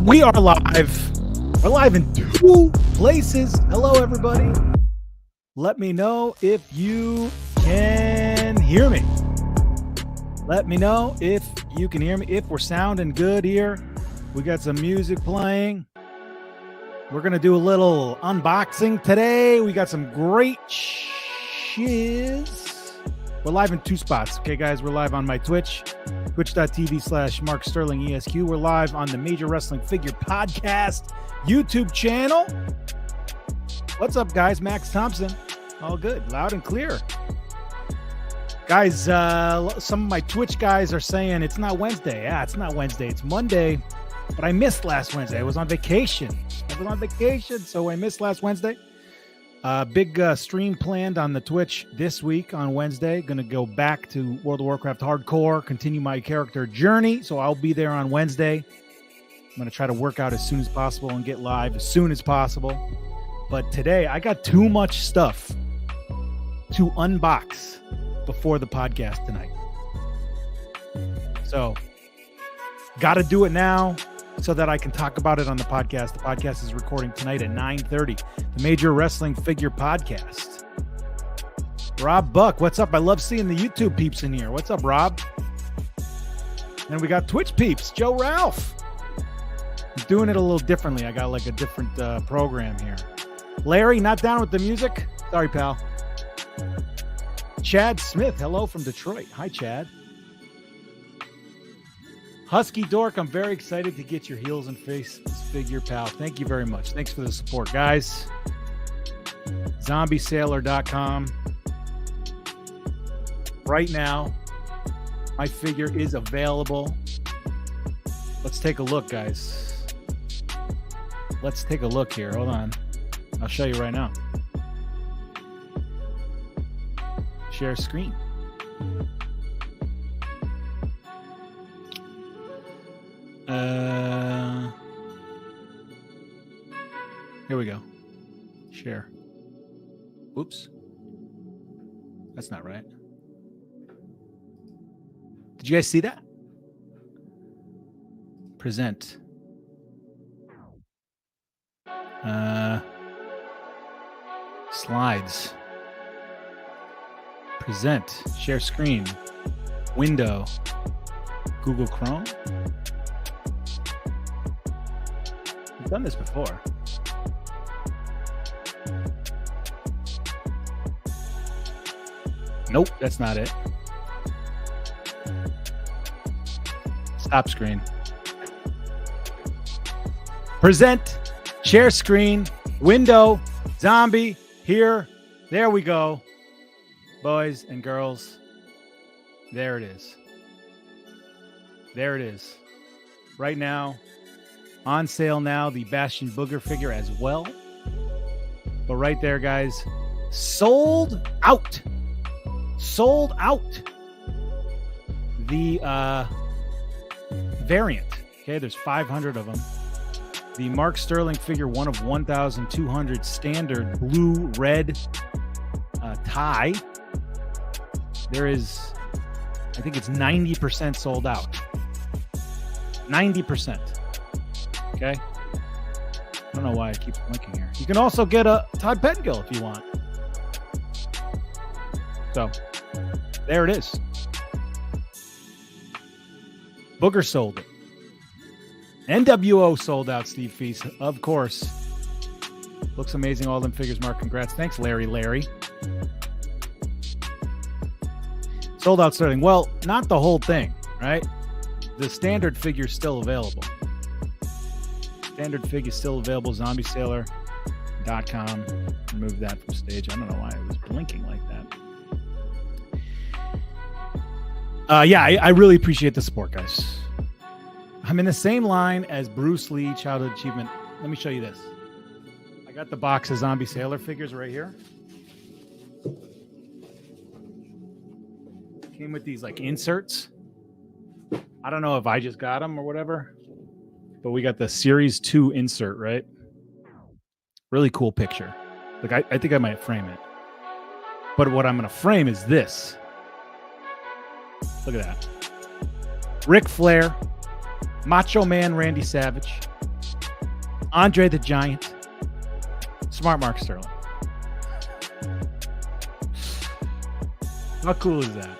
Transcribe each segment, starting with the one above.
We are live. We're live in 2 places. Hello, everybody. Let me know if you can hear me. Let me know if you can hear me. If we're sounding good here. We got some music playing. We're going to do a little unboxing today. We got some great shiz. We're live in 2 spots. Okay, guys, we're live on my Twitch, twitch.tv/MarkSterlingESQ. We're live on the Major Wrestling Figure Podcast YouTube channel. What's up, guys? Max Thompson. All good. Loud and clear. Guys, some of my Twitch guys are saying it's not Wednesday. Yeah, it's not Wednesday. It's Monday. But I missed last Wednesday. I was on vacation. So I missed last Wednesday. Big stream planned on the Twitch this week on Wednesday. Going to go back to World of Warcraft Hardcore, continue my character journey. So I'll be there on Wednesday. I'm going to try to work out as soon as possible and get live as soon as possible. But today, I got too much stuff to unbox before the podcast tonight. So, got to do it now so that I can talk about it on the podcast. The podcast is recording tonight at 9:30. The Major Wrestling Figure Podcast. Rob Buck, what's up? I love seeing the YouTube peeps in here. What's up, Rob? And we got Twitch peeps. Joe Ralph. I'm doing it a little differently. I got like a different program here. Larry, not down with the music? Sorry, pal. Chad Smith, hello from Detroit. Hi, Chad. Husky Dork, I'm very excited to get your heels and face figure, pal. Thank you very much. Thanks for the support, guys. ZombieSailor.com. Right now, my figure is available. Let's take a look, guys. Let's take a look here. Hold on. I'll show you right now. Share screen. Here we go. Share. Oops. That's not right. Did you guys see that? Present. Slides. Present. Share screen. Window. Google Chrome. I've done this before. Nope, that's not it. Stop screen. Present. Share screen. Window. Zombie. Here. There we go. Boys and girls. There it is. There it is. Right now. On sale now, the Bastion Booger figure as well. But right there, guys, sold out. Sold out. The variant. Okay, there's 500 of them. The Mark Sterling figure, one of 1,200 standard blue-red tie. There is, I think it's 90% sold out. 90%. Okay. I don't know why I keep blinking here. You can also get a Todd Pettengill if you want. So, there it is. Booger sold it. NWO sold out, Steve Feast. Of course. Looks amazing. All them figures, Mark. Congrats. Thanks, Larry. Sold out Sterling. Well, not the whole thing, right? The standard figure's still available. Standard figure is still available. ZombieSailor.com. Remove that from stage. I don't know why it was blinking like that. Yeah, I really appreciate the support, guys. I'm in the same line as Bruce Lee Childhood Achievement. Let me show you this. I got the box of Zombie Sailor figures right here. Came with these like inserts. I don't know if I just got them or whatever. But we got the Series 2 insert, right? Really cool picture. Like, I think I might frame it. But what I'm going to frame is this. Look at that. Ric Flair, Macho Man Randy Savage, Andre the Giant, Smart Mark Sterling. How cool is that?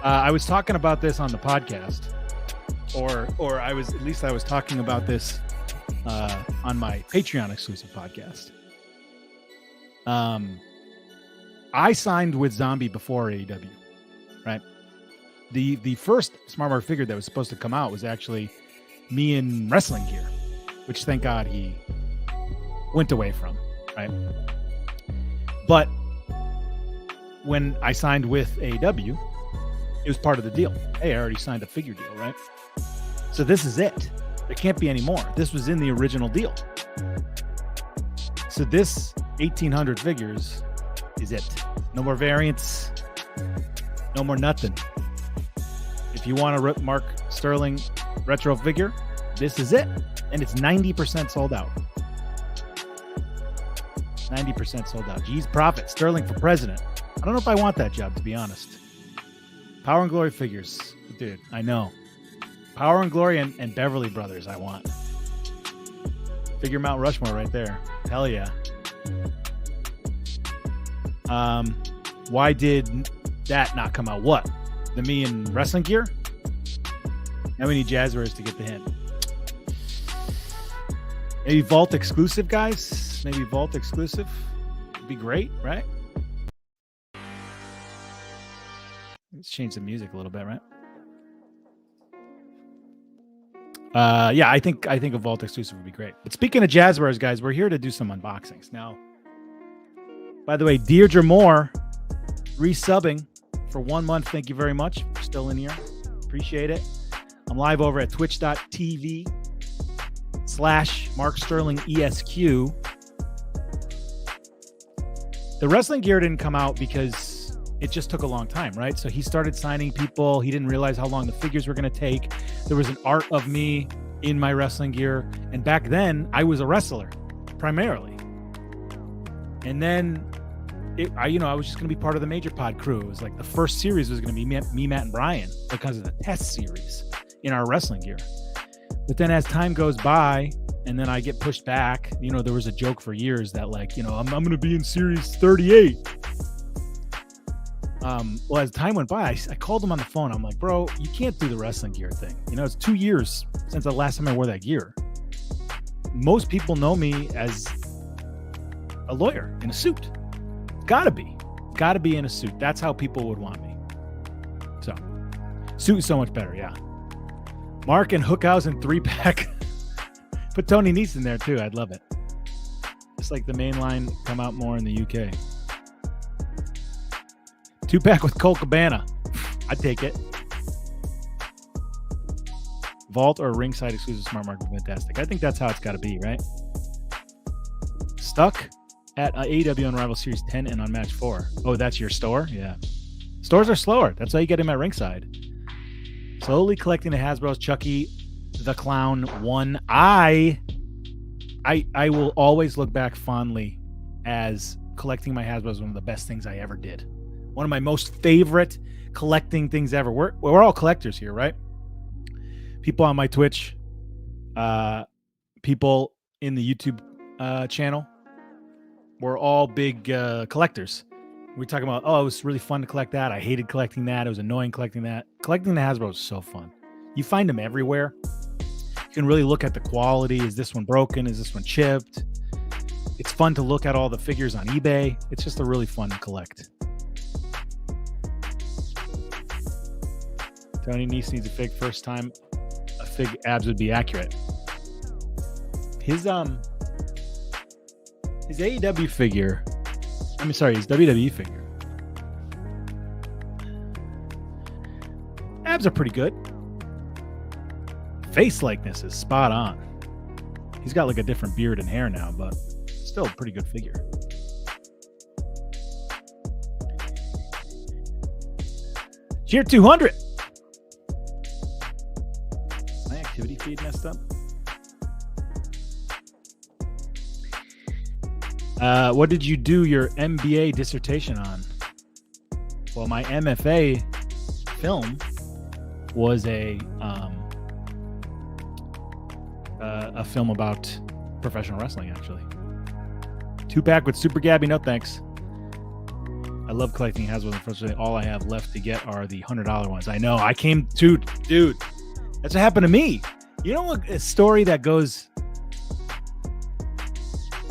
I was talking about this on the podcast, or I was talking about this on my Patreon exclusive podcast. I signed with Zombie before AEW, right? The first Smart Mark figure that was supposed to come out was actually me in wrestling gear, which thank God he went away from, right? But when I signed with AEW, it was part of the deal. Hey, I already signed a figure deal, right? So this is it. There can't be any more. This was in the original deal. So this 1,800 figures is it. No more variants. No more nothing. If you want a Mark Sterling retro figure, this is it. And it's 90% sold out. 90% sold out. Geez, profit. Sterling for president. I don't know if I want that job, to be honest. Power and Glory figures. Dude, I know. Power and Glory and Beverly Brothers I want. Figure Mount Rushmore right there. Hell yeah. Why did that not come out? What? The me in wrestling gear? Now we need Jazzwares to get the hint. Maybe Vault exclusive, guys? Maybe Vault exclusive? Would be great, right? Let's change the music a little bit, right? Yeah, I think a Vault exclusive would be great. But speaking of Jazzwares, guys, we're here to do some unboxings. Now, by the way, Deirdre Moore resubbing for 1 month. Thank you very much. We're still in here. Appreciate it. I'm live over at twitch.tv/Mark Sterling ESQ. The wrestling gear didn't come out because it just took a long time, right? So he started signing people. He didn't realize how long the figures were going to take. There was an art of me in my wrestling gear. And back then, I was a wrestler, primarily. And then, I was just going to be part of the Major Pod crew. It was like the first series was going to be me, Matt, and Brian because of the test series in our wrestling gear. But then as time goes by, and then I get pushed back, there was a joke for years that I'm going to be in series 38. Well, as time went by, I called him on the phone. I'm like, bro, you can't do the wrestling gear thing. It's 2 years since the last time I wore that gear. Most people know me as a lawyer in a suit. Gotta be in a suit. That's how people would want me. So, suit is so much better, yeah. Mark and Hookhausen 3-pack. Put Tony Nese in there too. I'd love it. Just like the main line come out more in the UK. 2-pack with Colt Cabana. I'd take it. Vault or ringside exclusive Smart Mark would be fantastic. I think that's how it's got to be, right? Stuck at AEW Unrivaled Series 10 and on Match 4. Oh, that's your store? Yeah. Stores are slower. That's why you get him at ringside. Slowly collecting the Hasbro's Chucky the Clown 1. I will always look back fondly as collecting my Hasbro's one of the best things I ever did. One of my most favorite collecting things ever. We're all collectors here, right? People on my Twitch, people in the YouTube channel, we're all big collectors. We're talking about, it was really fun to collect that. I hated collecting that. It was annoying collecting that. Collecting the Hasbro is so fun. You find them everywhere. You can really look at the quality. Is this one broken? Is this one chipped? It's fun to look at all the figures on eBay. It's just a really fun to collect. Tony Nese needs a fig first time. A fig abs would be accurate. His AEW figure. His WWE figure. Abs are pretty good. Face likeness is spot on. He's got like a different beard and hair now, but still a pretty good figure. Cheer 200. My activity feed messed up. What did you do your MBA dissertation on? Well, my MFA film was a a film about professional wrestling, actually. 2-pack with Super Gabby, no thanks. I love collecting Hasbro. Unfortunately, all I have left to get are the $100 ones. I know. I came to, dude, that's what happened to me. You know, a story that goes,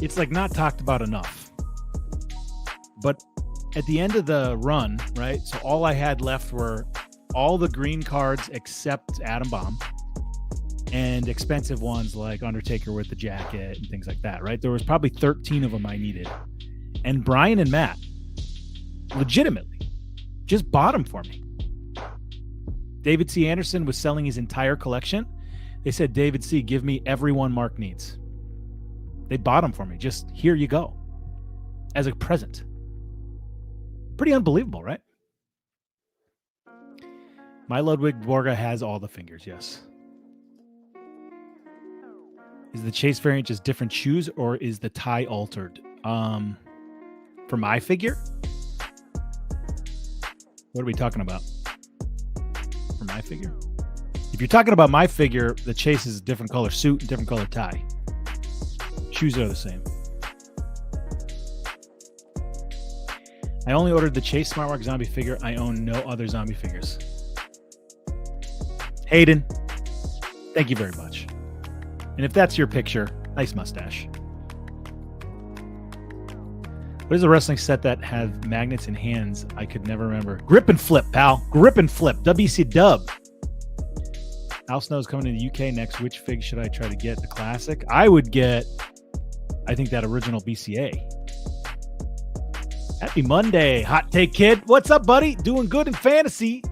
it's like not talked about enough. But at the end of the run, right? So all I had left were all the green cards except Adam Bomb and expensive ones like Undertaker with the jacket and things like that, right? There was probably 13 of them I needed. And Brian and Matt legitimately just bought them for me. David C. Anderson was selling his entire collection. They said, David C., give me every one Mark needs. They bought them for me. Just here you go. As a present. Pretty unbelievable, right? My Ludwig Borga has all the fingers, yes. Is the Chase variant just different shoes or is the tie altered? For my figure? What are we talking about? For my figure? If you're talking about my figure, the Chase is a different color suit and different color tie. Shoes are the same. I only ordered the Chase Smartwork zombie figure. I own no other zombie figures. Hayden, thank you very much. And if that's your picture, nice mustache. What is a wrestling set that has magnets and hands? I could never remember. Grip and Flip, pal. Grip and Flip. WC Dub. Al Snow's coming to the UK next. Which fig should I try to get? The classic? I would get, I think, that original BCA. Happy Monday, Hot Take Kid. What's up, buddy? Doing good in fantasy.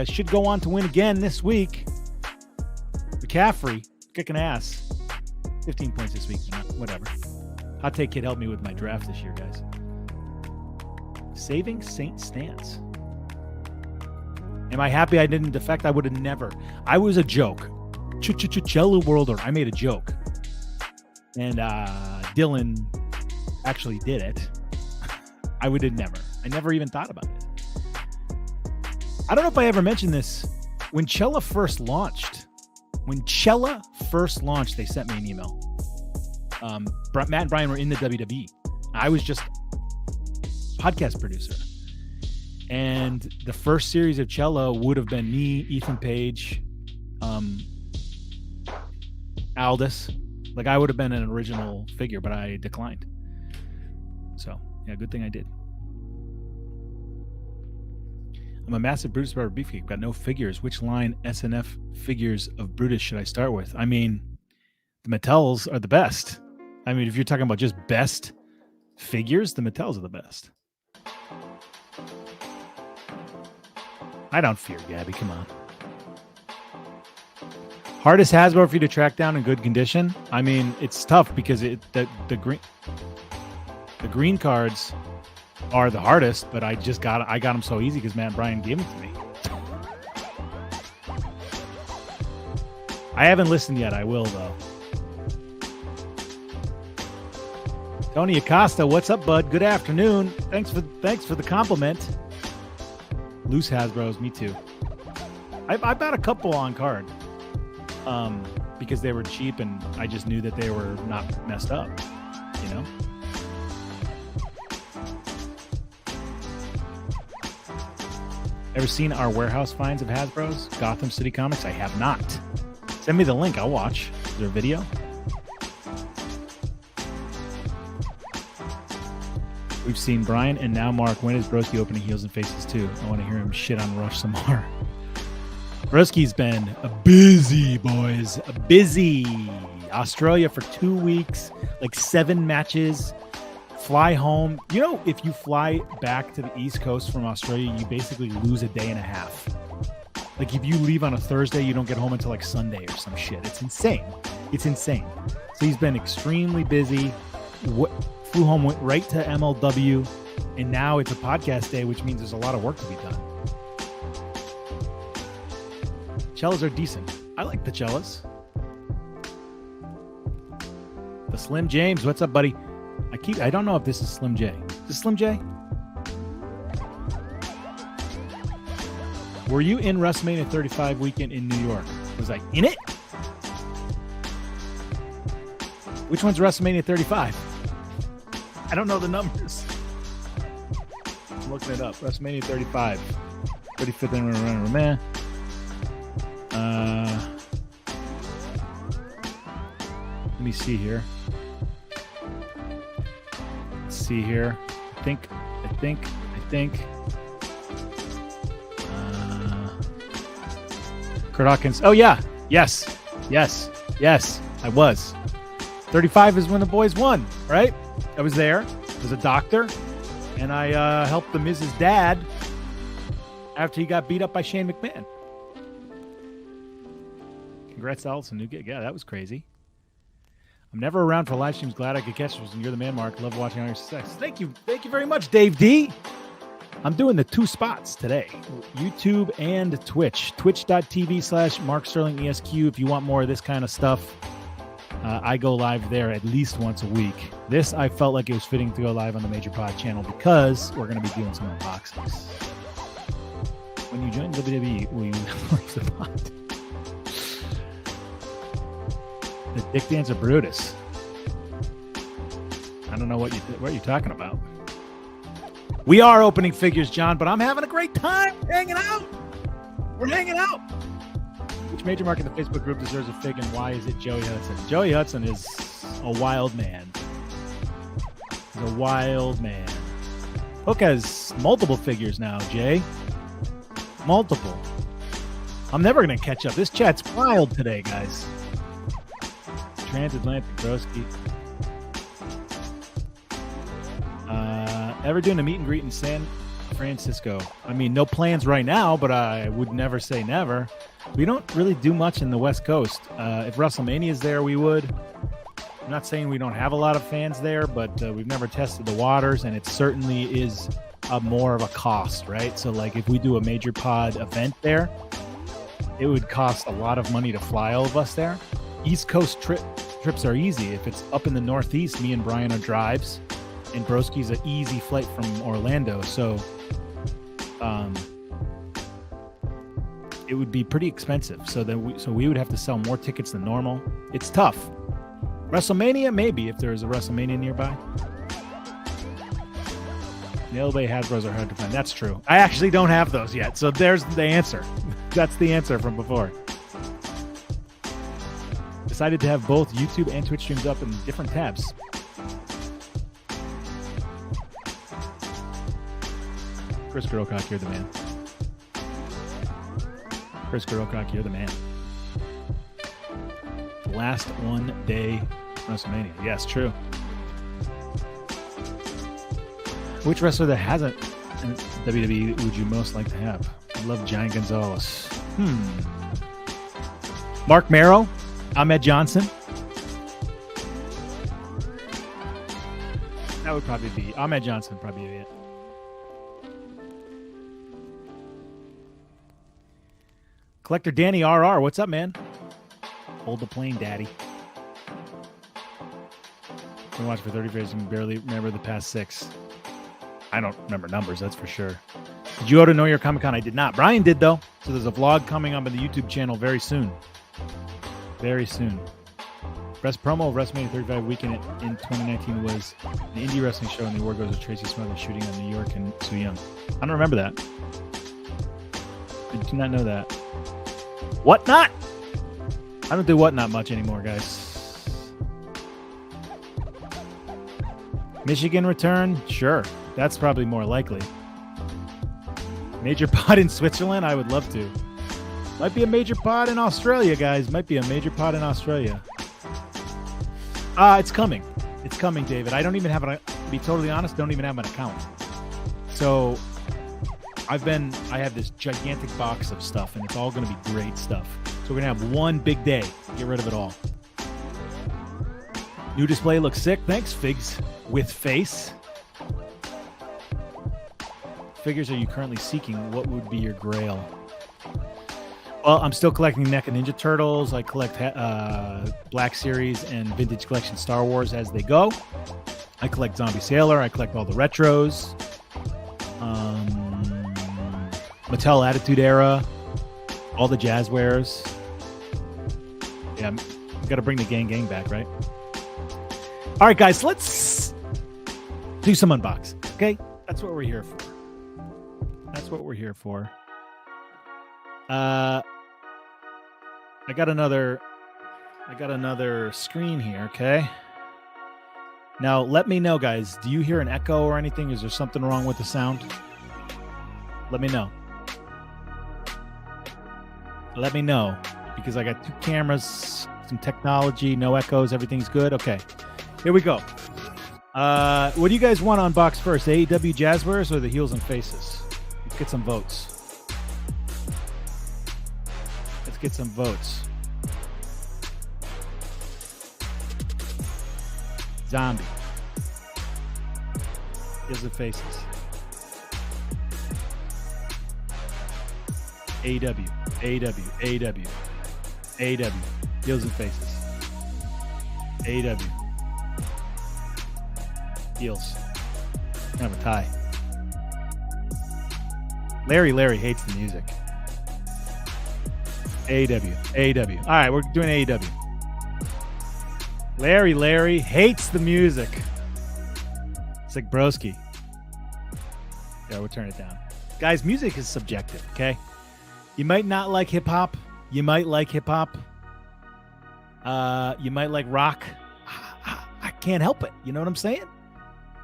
Should go on to win again this week. McCaffrey, kicking ass. 15 points this week. Whatever. Hot Take Kid helped me with my draft this year, guys. Saving Saint Stance. Am I happy I didn't defect? I would have never. I was a joke. Cello World Order. I made a joke. And Dylan actually did it. I would have never. I never even thought about it. I don't know if I ever mentioned this. When Cella first launched, they sent me an email. Matt and Brian were in the WWE. I was just podcast producer. And the first series of Cello would have been me, Ethan Page, Aldis. Like, I would have been an original figure, but I declined. So, yeah, good thing I did. I'm a massive Brutus Barber beef geek. Got no figures. Which line SNF figures of Brutus should I start with? I mean, the Mattels are the best. I mean, if you're talking about just best figures, the Mattels are the best. I don't fear Gabby. Come on. Hardest Hasbro for you to track down in good condition? I mean, it's tough because the green cards are the hardest, but I got them so easy because Matt and Brian gave them to me. I haven't listened yet. I will though. Tony Acosta, what's up, bud? Good afternoon. Thanks for the compliment. Loose Hasbros, me too. I bought a couple on card, because they were cheap and I just knew that they were not messed up, you know. Ever seen our warehouse finds of Hasbro's? Gotham City Comics? I have not. Send me the link. I'll watch. Is there a video? We've seen Brian and now Mark. When is Broski opening Heels and Faces too? I want to hear him shit on Rush some more. Broski's been busy, boys. Busy. Australia for 2 weeks, like 7 matches. Fly home. You know, if you fly back to the East Coast from Australia, you basically lose a day and a half. Like, if you leave on a Thursday, you don't get home until like Sunday or some shit. It's insane. It's insane. So he's been extremely busy. Flew home, went right to MLW, and now it's a podcast day, which means there's a lot of work to be done. Cellos are decent. I like the cellos. The Slim James, what's up, buddy? I don't know if this is Slim J. Is this Slim J? Were you in WrestleMania 35 weekend in New York? Was I in it? Which one's WrestleMania 35? I don't know the numbers. I'm looking it up. WrestleMania 35. 35th anniversary. Man. Let me see here. Let's see here. I think. Kurt Hawkins. Oh, yeah. Yes. I was. 35 is when the boys won, right? I was there. I was a doctor. And I helped the Miz's dad after he got beat up by Shane McMahon. Congrats to Allison. New gig. Yeah, that was crazy. I'm never around for live streams. Glad I could catch this. And you're the man, Mark. Love watching all your success. Thank you. Thank you very much, Dave D. I'm doing the 2 spots today. YouTube and Twitch. Twitch.tv/MarkSterlingESQ. If you want more of this kind of stuff, I go live there at least once a week. This, I felt like it was fitting to go live on the Major Pod channel because we're going to be doing some unboxings. When you join WWE, will you leave the pod? The Dick Dancer Brutus. I don't know what you're talking about. We are opening figures, John, but I'm having a great time hanging out. We're hanging out. Which major mark in the Facebook group deserves a fig, and why is it Joey Hudson? Joey Hudson is a wild man. He's a wild man. Hook has multiple figures now, Jay. Multiple. I'm never going to catch up. This chat's wild today, guys. Transatlantic Broski. Ever doing a meet and greet in San Francisco? I mean, no plans right now, but I would never say never. We don't really do much in the West Coast. If WrestleMania is there, we would. I'm not saying we don't have a lot of fans there, but we've never tested the waters, and it certainly is more of a cost, right? So, like, if we do a Major Pod event there, it would cost a lot of money to fly all of us there. East Coast trips are easy. If it's up in the Northeast, me and Brian are drives, and Broski's an easy flight from Orlando. So, it would be pretty expensive. So we would have to sell more tickets than normal. It's tough. WrestleMania, maybe, if there's a WrestleMania nearby. Nail Bay Hasbros are hard to find. That's true. I actually don't have those yet. So there's the answer. That's the answer from before. Decided to have both YouTube and Twitch streams up in different tabs. Chris Girlcock, you're the man. Chris Girlcock, you're the man. The last one day WrestleMania. Yes, true. Which wrestler that hasn't in WWE would you most like to have? I love Giant Gonzalez. Mark Merrow, Ahmed Johnson. That would probably be Ahmed Johnson. Probably be it. Collector Danny RR, what's up, man? Hold the plane, daddy. Been watching for 30 years and barely remember the past 6. I don't remember numbers, that's for sure. Did you go to Know Your Comic Con? I did not. Brian did, though. So there's a vlog coming up on the YouTube channel very soon. Very soon. Best promo of WrestleMania 35 weekend in 2019 was an indie wrestling show in the award goes with Tracy Smothers shooting on New York and Sue Young. I don't remember that. I do not know that. Whatnot? I don't do Whatnot much anymore, guys. Michigan return? Sure. That's probably more likely. Major pod in Switzerland? I would love to. Might be a major pod in Australia, guys. Might be a major pod in Australia. It's coming. It's coming, David. I don't even have to be totally honest, don't even have an account. So I have this gigantic box of stuff, and it's all going to be great stuff. So we're going to have one big day. Get rid of it all. New display looks sick. Thanks, Figs with Face. Figures are you currently seeking? What would be your grail? Well, I'm still collecting NECA Ninja Turtles. I collect Black Series and Vintage Collection Star Wars as they go. I collect Zombie Sailor. I collect all the retros. Mattel Attitude Era. All the Jazzwares. Yeah, we got to bring the gang back, right? All right, guys, let's do some unbox. Okay, that's what we're here for. That's what we're here for. I got another screen here. Okay. Now let me know, guys. Do you hear an echo or anything? Is there something wrong with the sound? Let me know. Let me know, because I got 2 cameras, some technology, no echoes, everything's good. Okay, here we go. What do you guys want to unbox first, AEW Jazzwares or the Heels and Faces? Let's get some votes. Let's get some votes. Zombie. Heels and Faces. AEW. AEW, AEW, AEW, Heels and Faces, AEW, Heels, kind of a tie. Larry hates the music. AEW, AEW. All right, we're doing AEW. Larry hates the music. It's like broski. Yeah, we'll turn it down. Guys, music is subjective, okay? You might not like hip-hop. You might like hip-hop. You might like rock. I can't help it. You know what I'm saying?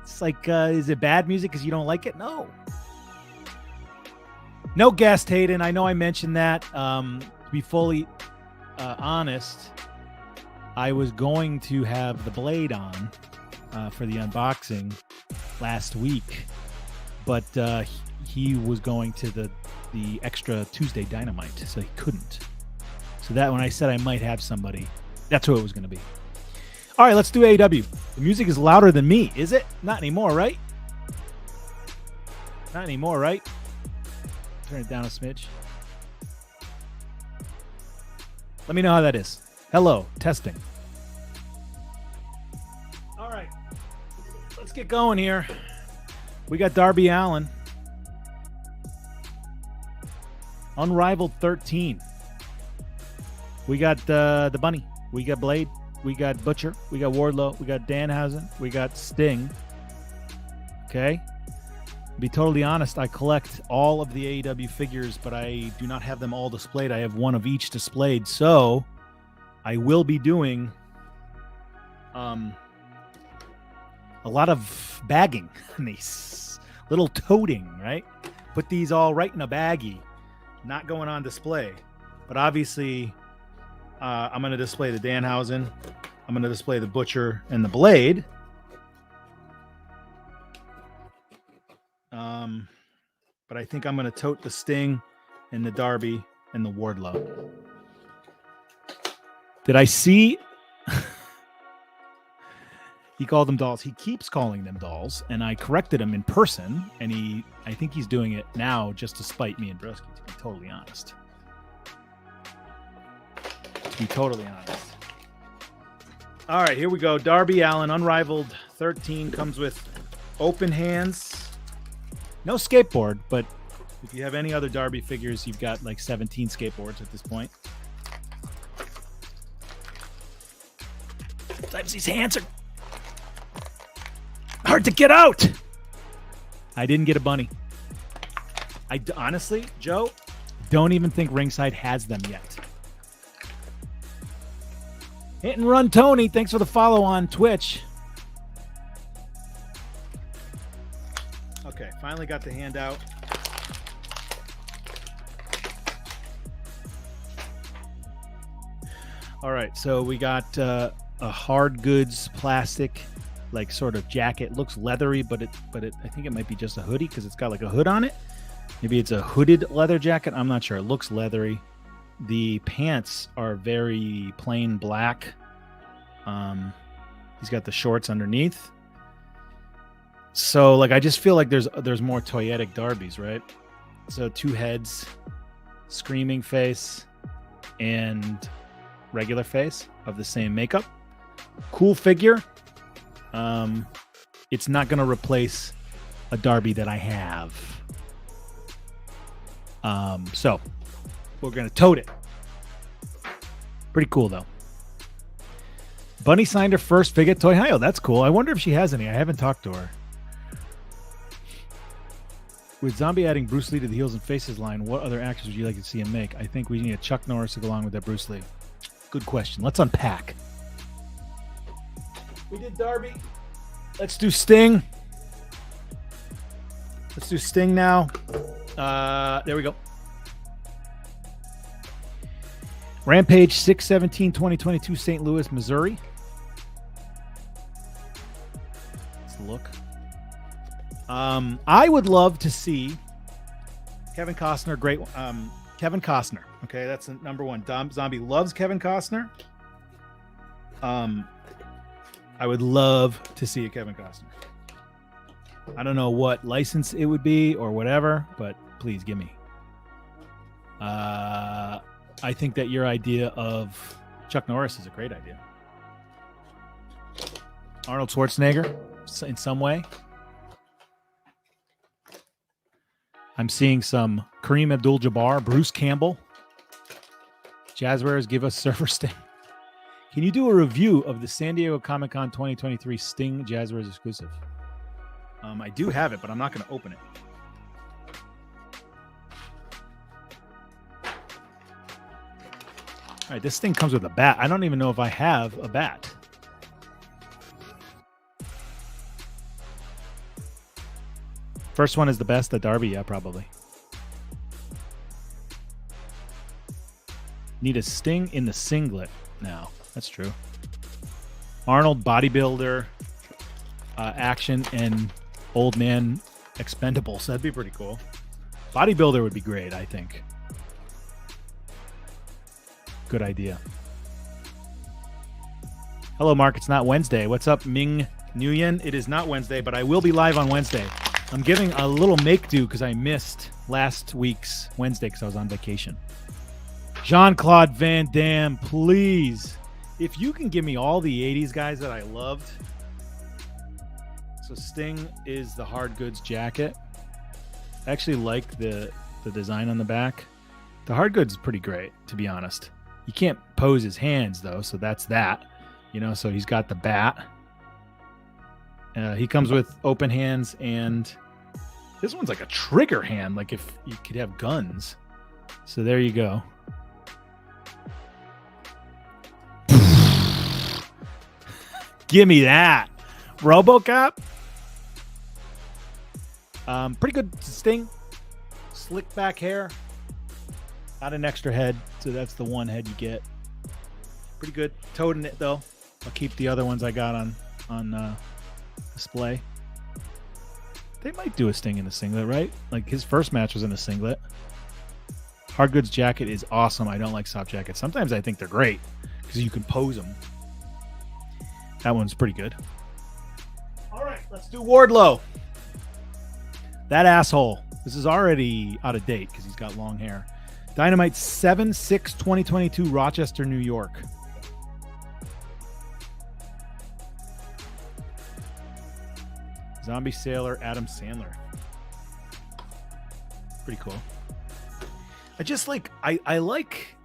It's like, is it bad music because you don't like it? No. No guest, Hayden. I know I mentioned that. To be fully honest, I was going to have the Blade on for the unboxing last week, but he was going to the extra Tuesday Dynamite, so he couldn't. So that when I said I might have somebody, that's who it was going to be. All right, let's do AEW. The music is louder than me, is it? Not anymore, right? Not anymore, right? Turn it down a smidge. Let me know how that is. Hello, testing. All right, let's get going here. We got Darby Allin. Unrivaled 13. We got the Bunny. We got Blade. We got Butcher. We got Wardlow. We got Danhausen. We got Sting. Okay. To be totally honest, I collect all of the AEW figures, but I do not have them all displayed. I have one of each displayed. So I will be doing a lot of bagging in these. Little toting, right? Put these all right in a baggie. Not going on display, but obviously I'm going to display the Danhausen. I'm going to display the Butcher and the Blade. But I think I'm going to tote the Sting and the Darby and the Wardlow. Did I see? He called them dolls. He keeps calling them dolls, and I corrected him in person, and I think he's doing it now just to spite me and Broski, to be totally honest. To be totally honest. All right, here we go. Darby Allin, Unrivaled 13, comes with open hands. No skateboard, but if you have any other Darby figures, you've got like 17 skateboards at this point. Sometimes these hands are hard to get out. I didn't get a bunny. I honestly, Joe, don't even think Ringside has them yet. Hit and Run Tony, thanks for the follow on Twitch. Okay, finally got the handout. All right, so we got a hard goods plastic, like sort of jacket. Looks leathery, but I think it might be just a hoodie because it's got like a hood on it. Maybe it's a hooded leather jacket. I'm not sure. It looks leathery. The pants are very plain black. He's got the shorts underneath. So like I just feel like there's more toyetic Darbys, right? So two heads, screaming face, and regular face of the same makeup. Cool figure. It's not going to replace a Darby that I have. So we're going to tote it. Pretty cool though. Bunny signed her first fig at Toy Hio. That's cool. I wonder if she has any. I haven't talked to her. With Zombie adding Bruce Lee to the Heels and Faces line, what other actors would you like to see him make? I think we need a Chuck Norris to go along with that Bruce Lee. Good question. Let's unpack. We did Darby. Let's do Sting. Let's do Sting now. There we go. Rampage 6/17/2022, St. Louis, Missouri. Let's look. I would love to see Kevin Costner. Great, Kevin Costner. Okay, that's number one. Zombie loves Kevin Costner. I would love to see a Kevin Costner. I don't know what license it would be or whatever, but please give me. I think that your idea of Chuck Norris is a great idea. Arnold Schwarzenegger, in some way. I'm seeing some Kareem Abdul-Jabbar, Bruce Campbell. Jazzwares, give us Surfer Sting. Can you do a review of the San Diego Comic-Con 2023 Sting Jazzwares exclusive? I do have it, but I'm not going to open it. All right, this thing comes with a bat. I don't even know if I have a bat. First one is the best, the Darby, yeah, probably. Need a Sting in the singlet now. That's true. Arnold, bodybuilder, action, and old man expendables. That'd be pretty cool. Bodybuilder would be great, I think. Good idea. Hello, Mark. It's not Wednesday. What's up, Ming Nguyen? It is not Wednesday, but I will be live on Wednesday. I'm giving a little make-do because I missed last week's Wednesday because I was on vacation. Jean-Claude Van Damme, please. If you can give me all the 80s guys that I loved. So Sting is the hard goods jacket. I actually like the design on the back. The hard goods is pretty great, to be honest. You can't pose his hands, though, so that's that. You know, so he's got the bat. He comes with open hands, and this one's like a trigger hand, like if you could have guns. So there you go. Give me that. RoboCop. Pretty good Sting. Slick back hair. Not an extra head, so that's the one head you get. Pretty good. Toting it, though. I'll keep the other ones I got on display. They might do a Sting in the singlet, right? Like his first match was in a singlet. Hard goods jacket is awesome. I don't like soft jackets. Sometimes I think they're great because you can pose them. That one's pretty good. All right, let's do Wardlow. That asshole. This is already out of date because he's got long hair. Dynamite 7/6/2022, Rochester, New York. Zombie Sailor, Adam Sandler. Pretty cool. I just like I like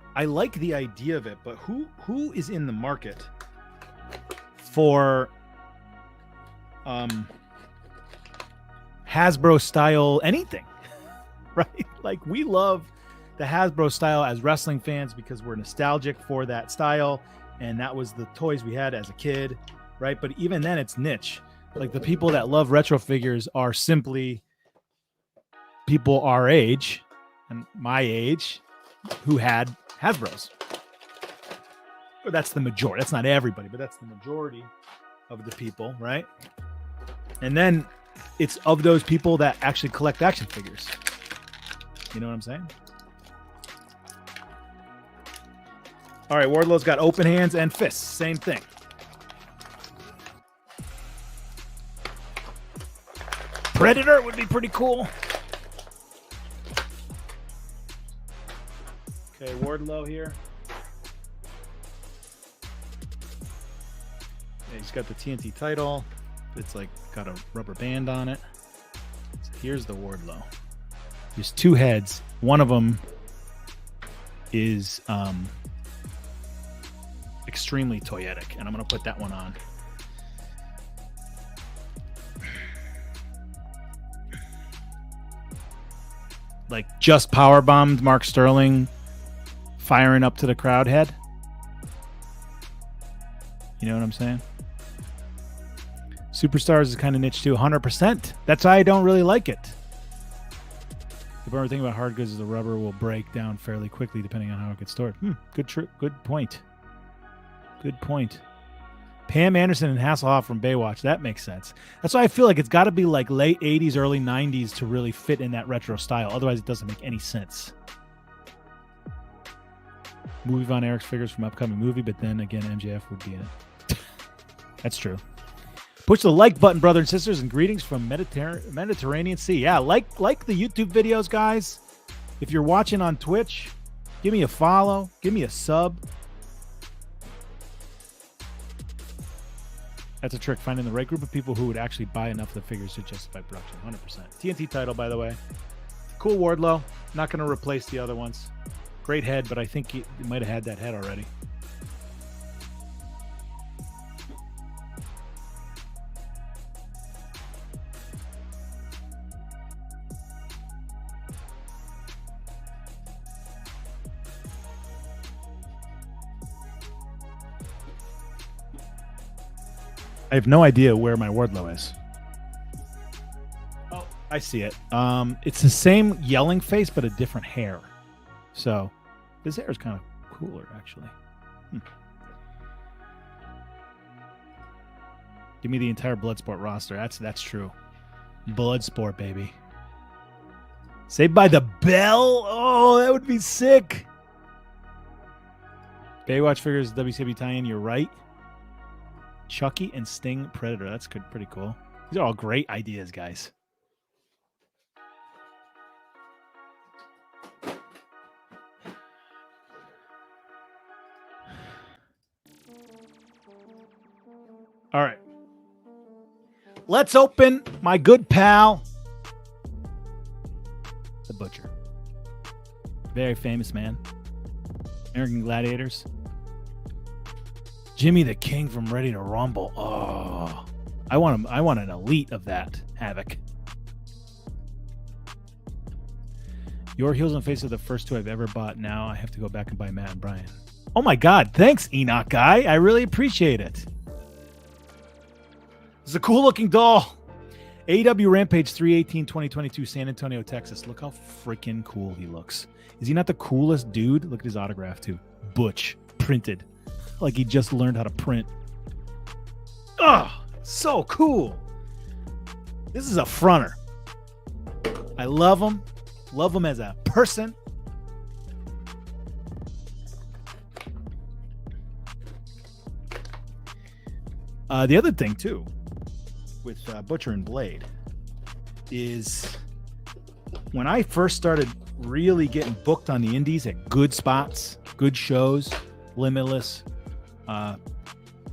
the idea of it, but who is in the market for Hasbro style anything? Right? Like we love the Hasbro style as wrestling fans because we're nostalgic for that style, and that was the toys we had as a kid, right? But even then it's niche. Like the people that love retro figures are simply people our age and my age who had Hasbros. But that's the majority. That's not everybody, but that's the majority of the people, right? And then it's of those people that actually collect action figures. You know what I'm saying? All right, Wardlow's got open hands and fists. Same thing. Predator would be pretty cool. Okay, Wardlow here. Yeah, he's got the TNT title. It's like got a rubber band on it. So here's the Wardlow. There's two heads. One of them is extremely toyetic, and I'm going to put that one on. Like just power bombed Mark Sterling firing up to the crowd head. You know what I'm saying? Superstars is kind of niche too, 100%. That's why I don't really like it. The important thing about hard goods is the rubber will break down fairly quickly depending on how it gets stored. Good point. Good point. Pam Anderson and Hasselhoff from Baywatch. That makes sense. That's why I feel like it's got to be like late 80s, early 90s to really fit in that retro style. Otherwise, it doesn't make any sense. Movie Von Erich's figures from upcoming movie, but then again, MJF would be in it. That's true. Push the like button, brothers and sisters, and greetings from Mediterranean Sea. Yeah, like the YouTube videos, guys. If you're watching on Twitch, give me a follow. Give me a sub. That's a trick, finding the right group of people who would actually buy enough of the figures to justify production. 100%. TNT title, by the way. Cool Wardlow. Not going to replace the other ones. Great head, but I think he might have had that head already. I have no idea where my Wardlow is. Oh, I see it. It's the same yelling face, but a different hair. So his hair is kind of cooler, actually. Give me the entire Bloodsport roster. That's true. Bloodsport, baby. Saved by the Bell. Oh, that would be sick. Baywatch figures WCW tie-in. You're right. Chucky and Sting Predator. That's good. Pretty cool. These are all great ideas, guys. All right. Let's open my good pal, the Butcher. Very famous man. American Gladiators. Jimmy the King from Ready to Rumble. Oh, I want an elite of that. Havoc. Your heels and face are the first two I've ever bought. Now I have to go back and buy Matt and Brian. Oh my God. Thanks, Enoch guy. I really appreciate it. It's a cool looking doll. AEW Rampage 3/18/2022, San Antonio, Texas. Look how freaking cool he looks. Is he not the coolest dude? Look at his autograph too. Butch. Printed. Like he just learned how to print. Oh, so cool. This is a fronter. I love him. Love him as a person. The other thing too with Butcher and Blade is when I first started really getting booked on the indies at good spots, good shows, Limitless,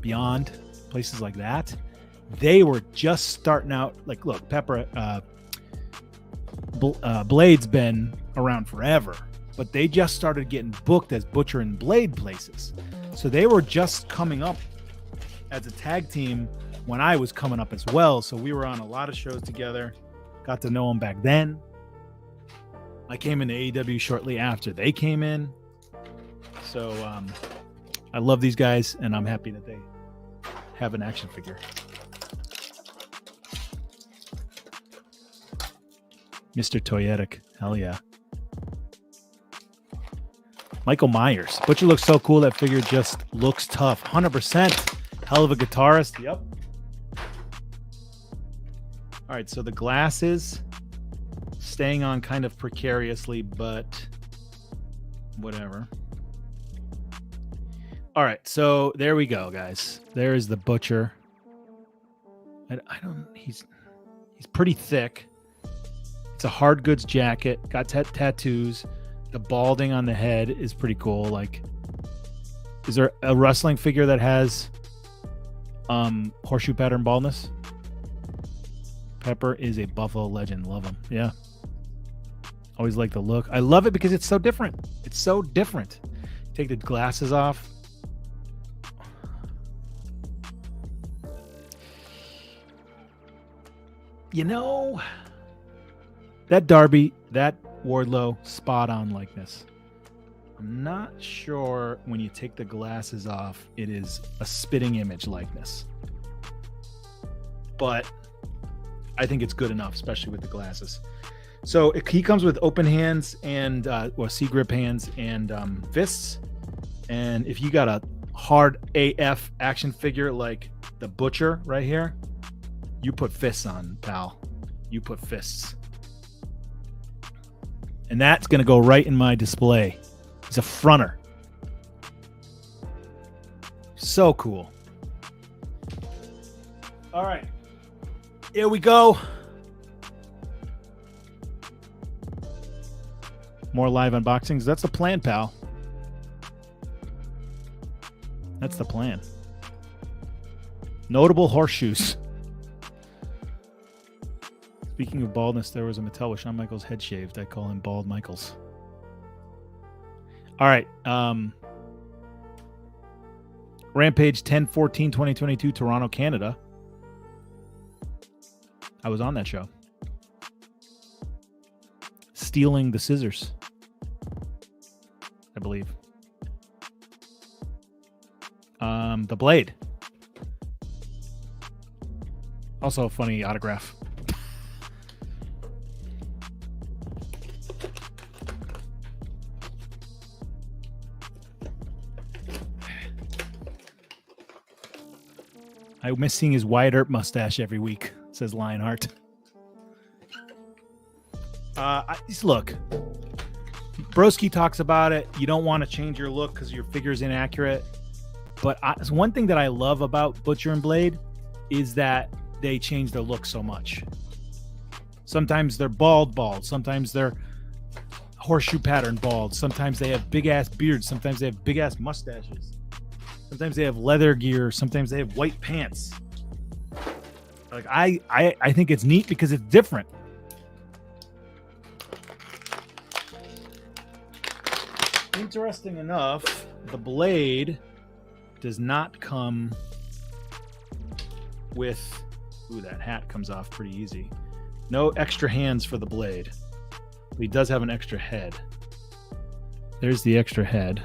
Beyond, places like that, they were just starting out. Like, look, Blade's been around forever, but they just started getting booked as Butcher and Blade places. So they were just coming up as a tag team when I was coming up as well. So we were on a lot of shows together, got to know them back then. I came into AEW shortly after they came in. So I love these guys, and I'm happy that they have an action figure. Mr. Toyetic. Hell yeah. Michael Myers. Butcher looks so cool. That figure just looks tough. 100%. Hell of a guitarist. Yep. All right, so the glasses staying on kind of precariously, but whatever. All right, so there we go, guys. There is the Butcher. He's pretty thick. It's a hard goods jacket, got tattoos. The balding on the head is pretty cool. Like, is there a wrestling figure that has horseshoe pattern baldness? Pepper is a Buffalo legend. Love him. Yeah. Always like the look. I love it because it's so different. It's so different. Take the glasses off. You know, that Darby, that Wardlow, spot on likeness. I'm not sure when you take the glasses off, it is a spitting image likeness. But I think it's good enough, especially with the glasses. So he comes with open hands and C-grip hands and fists. And if you got a hard AF action figure like the Butcher right here, you put fists on, pal. You put fists. And that's going to go right in my display. He's a fronter. So cool. All right. Here we go. More live unboxings. That's the plan, pal. That's the plan. Notable horseshoes. Speaking of baldness, there was a Mattel with Shawn Michaels' head shaved. I call him Bald Michaels. All right. Rampage 10/14/2022, Toronto, Canada. I was on that show. Stealing the scissors, I believe. The Blade. Also a funny autograph. I miss seeing his Wyatt Earp mustache every week, says Lionheart. Look, Broski talks about it. You don't want to change your look because your figure's inaccurate. But one thing that I love about Butcher and Blade is that they change their look so much. Sometimes they're bald. Sometimes they're horseshoe pattern bald. Sometimes they have big ass beards. Sometimes they have big ass mustaches. Sometimes they have leather gear. Sometimes they have white pants. Like I think it's neat because it's different. Interesting enough, the Blade does not come with... Ooh, that hat comes off pretty easy. No extra hands for the Blade. But he does have an extra head. There's the extra head.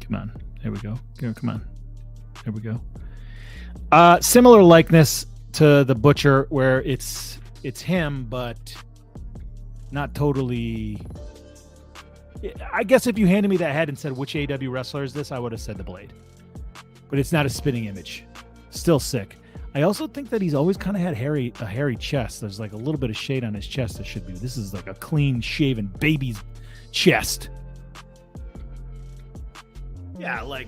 Come on. There we go. Come on. There we go. Similar likeness to the Butcher where it's him, but not totally... I guess if you handed me that head and said, which AEW wrestler is this, I would have said the Blade. But it's not a spitting image. Still sick. I also think that he's always kind of had a hairy chest. There's like a little bit of shade on his chest that should be. This is like a clean shaven baby's chest. Yeah, like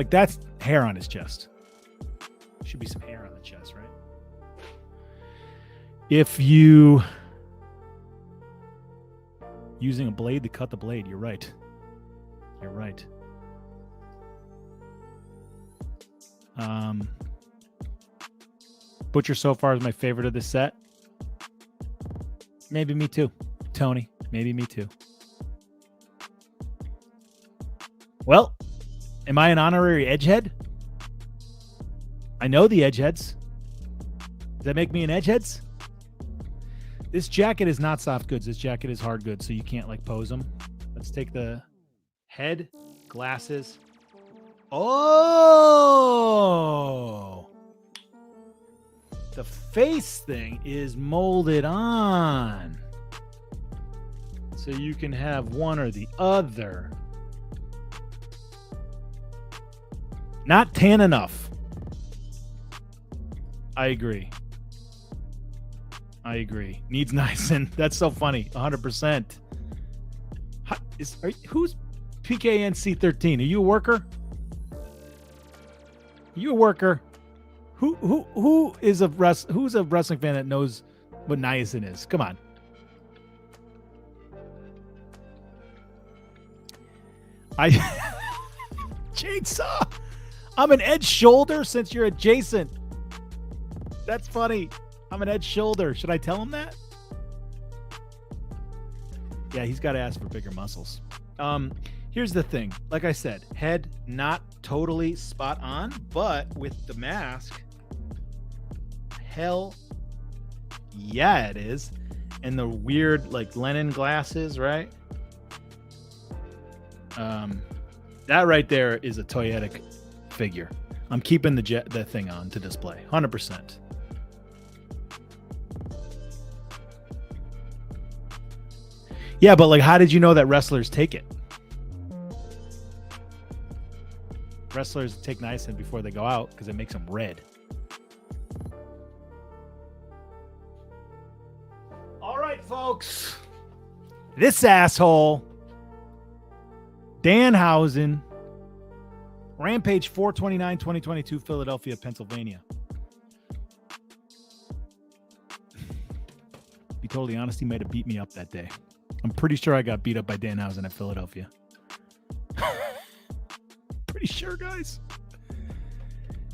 that's hair on his chest. Should be some hair on the chest, right? If you using a blade to cut the blade, you're right. You're right. Butcher so far is my favorite of this set. Maybe me too. Tony, maybe me too. Well, am I an honorary edgehead? I know the edgeheads. Does that make me an edgeheads? This jacket is not soft goods. This jacket is hard goods, so you can't like pose them. Let's take the head, glasses. Oh! The face thing is molded on. So you can have one or the other. Not tan enough. I agree. Needs Nyson. That's so funny. 100%. Who's PKNC13? Are you a worker? Who's a wrestling fan that knows what niacin is? Come on. Chainsaw. I'm an edge shoulder since you're adjacent. That's funny. I'm an edge shoulder. Should I tell him that? Yeah, he's got to ask for bigger muscles. Here's the thing. Like I said, head not totally spot on, but with the mask, hell yeah, it is. And the weird like Lennon glasses, right? That right there is a toyetic figure. I'm keeping the thing on to display, 100%. Yeah, but like, how did you know that wrestlers take it? Wrestlers take niacin before they go out because it makes them red. All right, folks. This asshole, Danhausen, Rampage 4/29/2022, Philadelphia, Pennsylvania. To be totally honest, he might have beat me up that day. I'm pretty sure I got beat up by Danhausen at Philadelphia. Pretty sure, guys.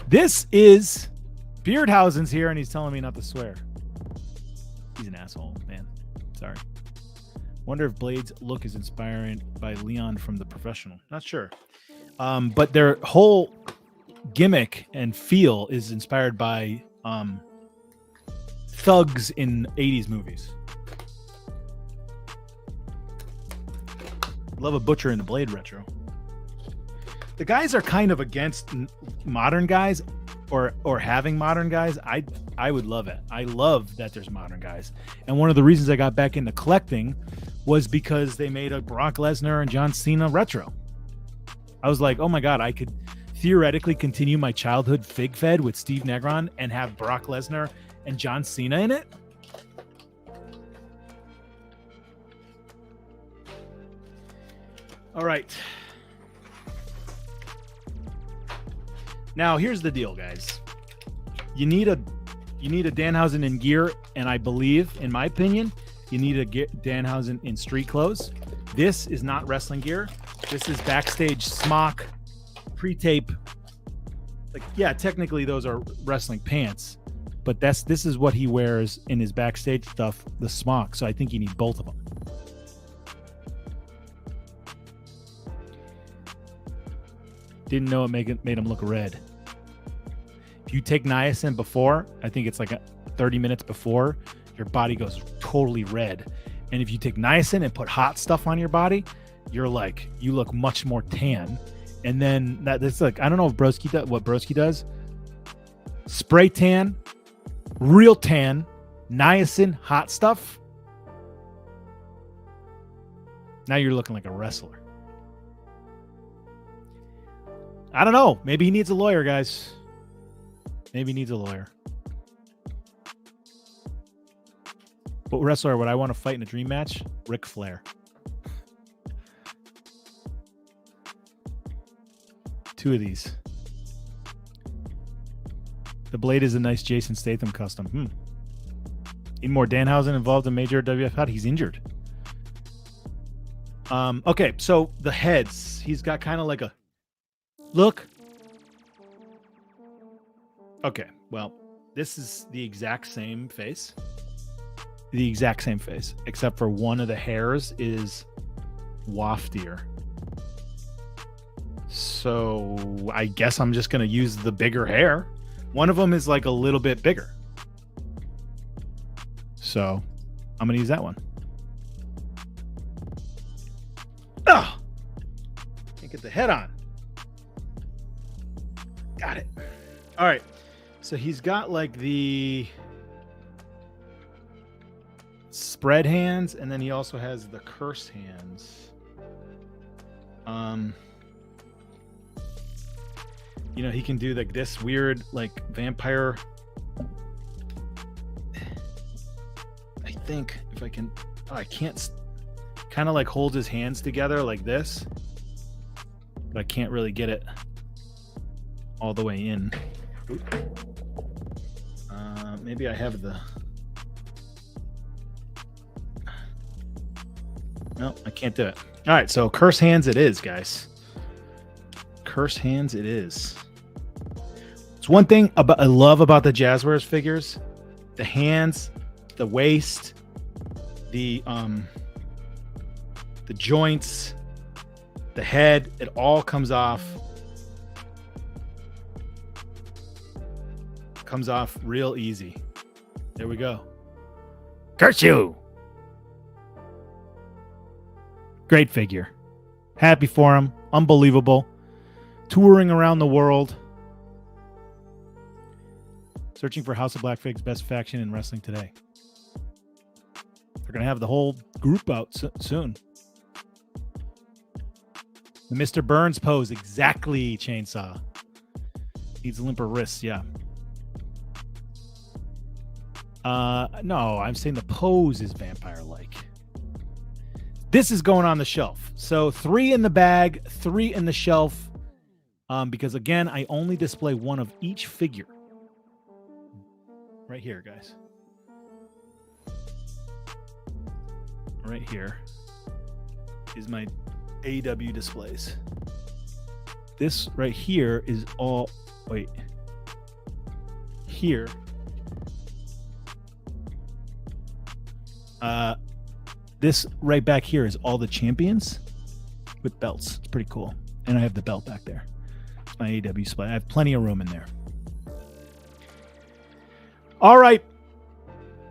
This is Beardhausen's here, and he's telling me not to swear. He's an asshole, man. Sorry. Wonder if Blade's look is inspired by Leon from The Professional. Not sure. But their whole gimmick and feel is inspired by thugs in 80s movies. Love a Butcher in the Blade retro. The guys are kind of against modern guys or having modern guys. I would love it. I love that there's modern guys. And one of the reasons I got back into collecting was because they made a Brock Lesnar and John Cena retro. I was like, oh my God, I could theoretically continue my childhood fig fed with Steve Negron and have Brock Lesnar and John Cena in it. All right. Now here's the deal, guys. You need a Danhausen in gear, and I believe, in my opinion, you need a Danhausen in street clothes. This is not wrestling gear. This is backstage smock, pre-tape. Like, yeah, technically those are wrestling pants, but this is what he wears in his backstage stuff, the smock. So I think you need both of them. Didn't know it made him look red. If you take niacin before, I think it's like 30 minutes before, your body goes totally red. And if you take niacin and put hot stuff on your body, you look much more tan. And then that's like, I don't know if what Broski does. Spray tan, real tan, niacin, hot stuff. Now you're looking like a wrestler. I don't know. Maybe he needs a lawyer, guys. Maybe he needs a lawyer. What wrestler would I want to fight in a dream match? Ric Flair. Two of these. The Blade is a nice Jason Statham custom. Need more Danhausen involved in major WF. He's injured. Okay, so the heads. He's got kind of like a look. Okay, well, this is the exact same face. The exact same face, except for one of the hairs is waftier. So I guess I'm just going to use the bigger hair. One of them is like a little bit bigger. So I'm going to use that one. Oh, can't get the head on. Got it. All right. So he's got like the spread hands, and then he also has the curse hands. He can do like this weird like vampire. I think if I can, I can't. Kind of like holds his hands together like this, but I can't really get it all the way in. Maybe I have the. No, I can't do it. All right, so curse hands it is, guys. Curse hands it is. It's one thing I love about the Jazzwares figures: the hands, the waist, the joints, the head. It all comes off. Comes off real easy. There we go. Curse you! Great figure. Happy for him. Unbelievable. Touring around the world. Searching for House of Black Fig's best faction in wrestling today. They're going to have the whole group out soon. The Mr. Burns pose. Exactly, Chainsaw. Needs limper wrists, yeah. No, I'm saying the pose is vampire-like. This is going on the shelf. So 3 in the bag, 3 in the shelf. Because again, I only display one of each figure. Right here, guys. Right here is my AEW displays. This right here is all... Wait. Here. This right back here is all the champions with belts. It's pretty cool. And I have the belt back there. It's my AEW display. I have plenty of room in there. All right,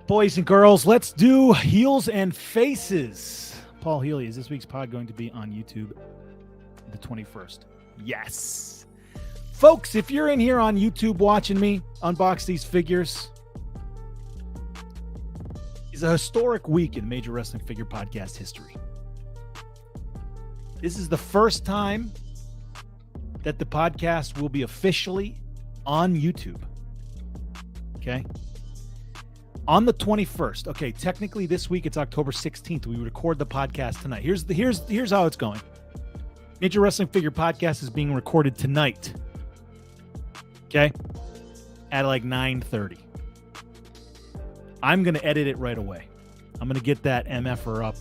boys and girls, let's do heels and faces. Paul Healy, is this week's pod going to be on YouTube the 21st? Yes. Folks, if you're in here on YouTube watching me unbox these figures, it's a historic week in Major Wrestling Figure Podcast history. This is the first time that the podcast will be officially on YouTube. Okay. On the 21st. Okay, technically this week it's October 16th. We record the podcast tonight. Here's how it's going. Major Wrestling Figure Podcast is being recorded tonight. Okay? At like 9:30. I'm going to edit it right away. I'm going to get that MFR up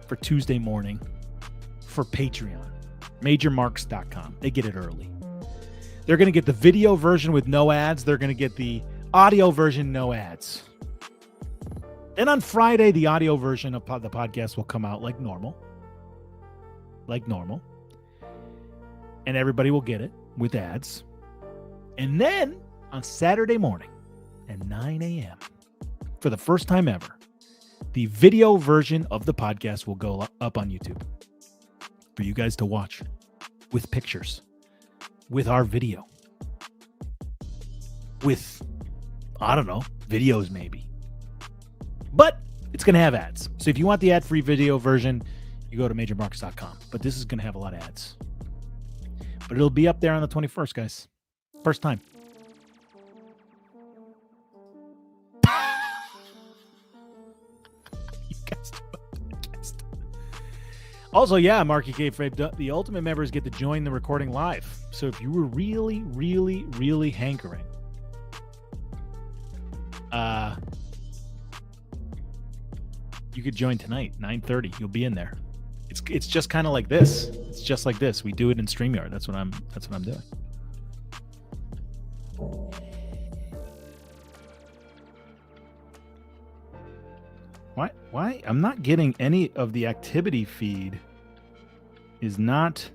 for Tuesday morning for Patreon. MajorMarks.com. They get it early. They're going to get the video version with no ads. They're going to get the audio version, no ads. Then on Friday, the audio version of the podcast will come out like normal. Like normal. And everybody will get it with ads. And then on Saturday morning at 9 a.m., for the first time ever, the video version of the podcast will go up on YouTube for you guys to watch with pictures, with our video, with, I don't know, videos maybe. But it's going to have ads. So if you want the ad-free video version, you go to MajorMarks.com. But this is going to have a lot of ads. But it'll be up there on the 21st, guys. First time. You guys do a podcast. Also, yeah, Marky Kayfabe, the Ultimate members get to join the recording live. So if you were really, really, really hankering, you could join tonight, 9:30. You'll be in there. It's just kind of like this. It's just like this. We do it in StreamYard. That's what I'm doing. Why? I'm not getting any of the activity feed. Is not.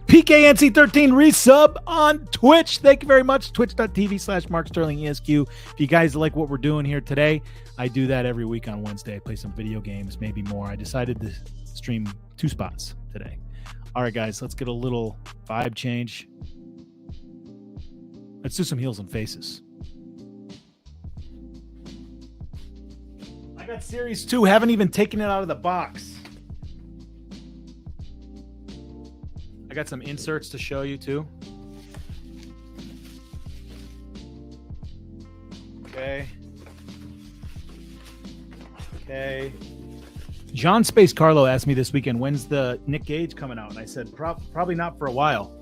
PKNC13 resub on Twitch. Thank you very much. Twitch.tv/MarkSterlingESQ. If you guys like what we're doing here today, I do that every week on Wednesday. I play some video games, maybe more. I decided to stream 2 spots today. All right, guys, let's get a little vibe change. Let's do some heels and faces. I got Series 2. Haven't even taken it out of the box. I got some inserts to show you too. Okay. John Space Carlo asked me this weekend, when's the Nick Gage coming out? And I said, probably not for a while.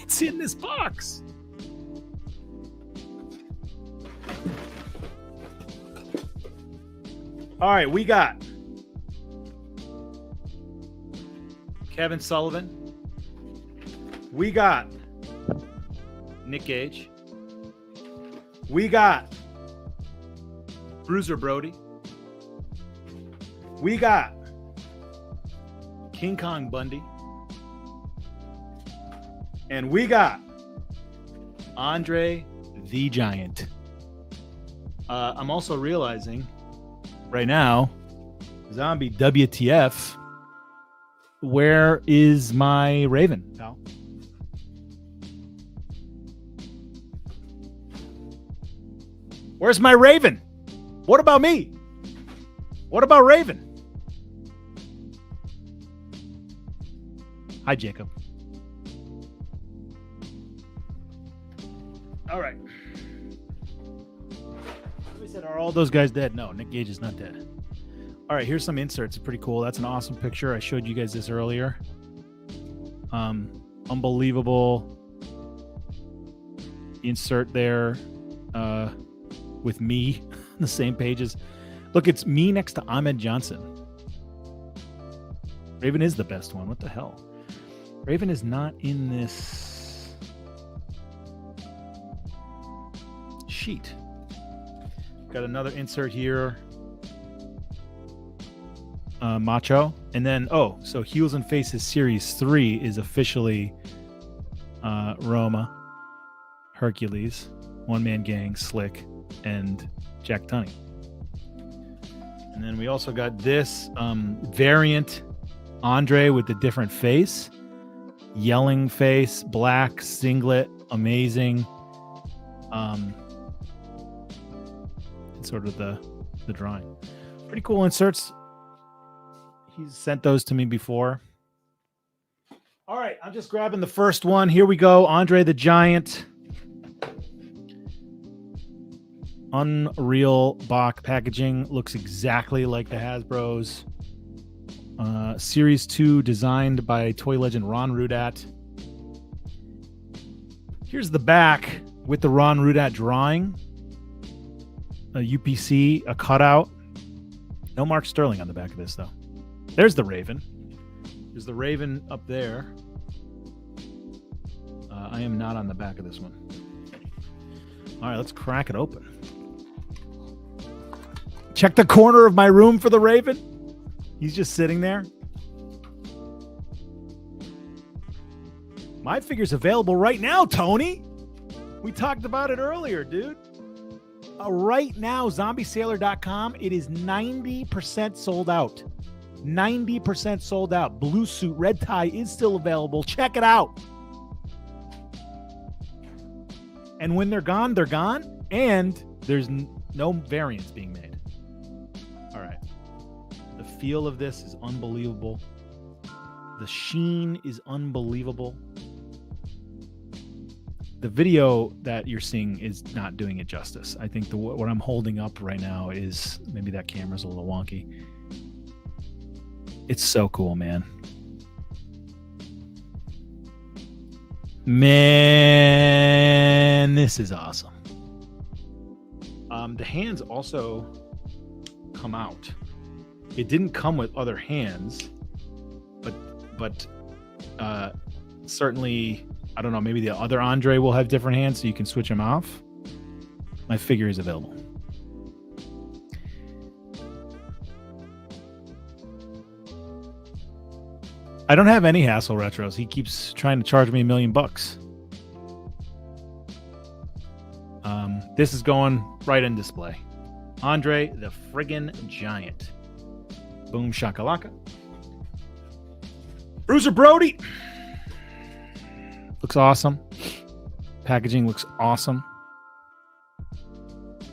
It's in this box. All right, we got Kevin Sullivan. We got Nick Gage. We got Bruiser Brody. We got King Kong Bundy. And we got Andre the Giant. I'm also realizing right now, Zombie WTF, where is my Raven, pal? Where's my Raven? What about me? What about Raven? Hi, Jacob. All right. We said, are all those guys dead? No, Nick Gage is not dead. All right, here's some inserts. It's pretty cool. That's an awesome picture. I showed you guys this earlier. Unbelievable insert there with me on the same pages. Look, it's me next to Ahmed Johnson. Raven is the best one. What the hell? Raven is not in this sheet. Got another insert here. Macho. And then, so Heels and Faces Series 3 is officially Roma, Hercules, One Man Gang, Slick, and Jack Tunney. And then we also got this variant Andre with the different face. Yelling face, black, singlet, amazing. It's sort of the drawing. Pretty cool inserts. He's sent those to me before. All right, I'm just grabbing the first one. Here we go. Andre the Giant. Unreal Bach packaging. Looks exactly like the Hasbro's. Series 2 designed by toy legend Ron Rudat. Here's the back with the Ron Rudat drawing. A UPC, a cutout. No Mark Sterling on the back of this, though. There's the Raven. There's the Raven up there. I am not on the back of this one. All right, let's crack it open. Check the corner of my room for the Raven. He's just sitting there. My figure's available right now, Tony. We talked about it earlier, dude. Right now, zombiesailor.com, it is 90% sold out. 90% sold out. Blue suit, red tie is still available. Check it out. And when they're gone, they're gone. And there's no variants being made. All right. The feel of this is unbelievable. The sheen is unbelievable. The video that you're seeing is not doing it justice. I think what I'm holding up right now is, maybe that camera's a little wonky. It's so cool, man. Man, this is awesome. The hands also come out. It didn't come with other hands, but certainly, I don't know, maybe the other Andre will have different hands so you can switch them off. My figure is available. I don't have any Hassel retros. He keeps trying to charge me $1 million. This is going right in display. Andre the friggin' Giant. Boom shakalaka. Bruiser Brody. Looks awesome. Packaging looks awesome.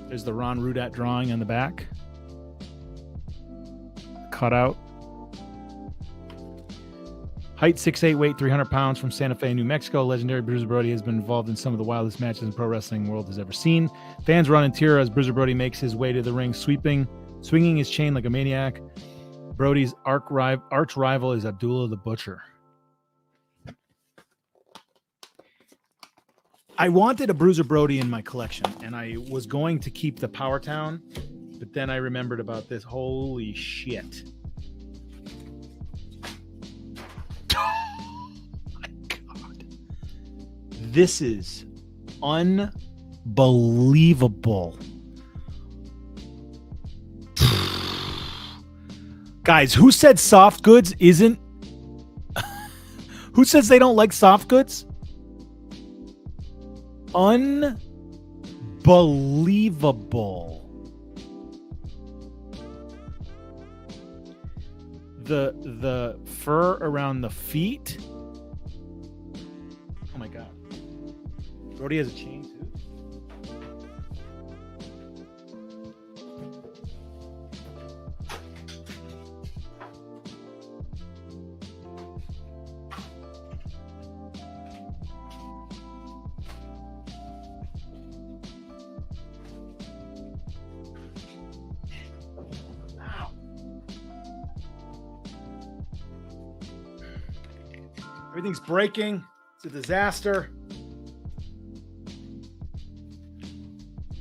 There's the Ron Rudat drawing on the back. Cutout. Height 6'8", weight 300 pounds, from Santa Fe, New Mexico. Legendary Bruiser Brody has been involved in some of the wildest matches the pro wrestling world has ever seen. Fans run in tear as Bruiser Brody makes his way to the ring, swinging his chain like a maniac. Brody's arch rival is Abdullah the Butcher. I wanted a Bruiser Brody in my collection, and I was going to keep the Power Town, but then I remembered about this. Holy shit. This is unbelievable. Guys, who said soft goods isn't? Who says they don't like soft goods? Unbelievable. The fur around the feet. Oh my god. Brody has a chain too. Everything's breaking. It's a disaster.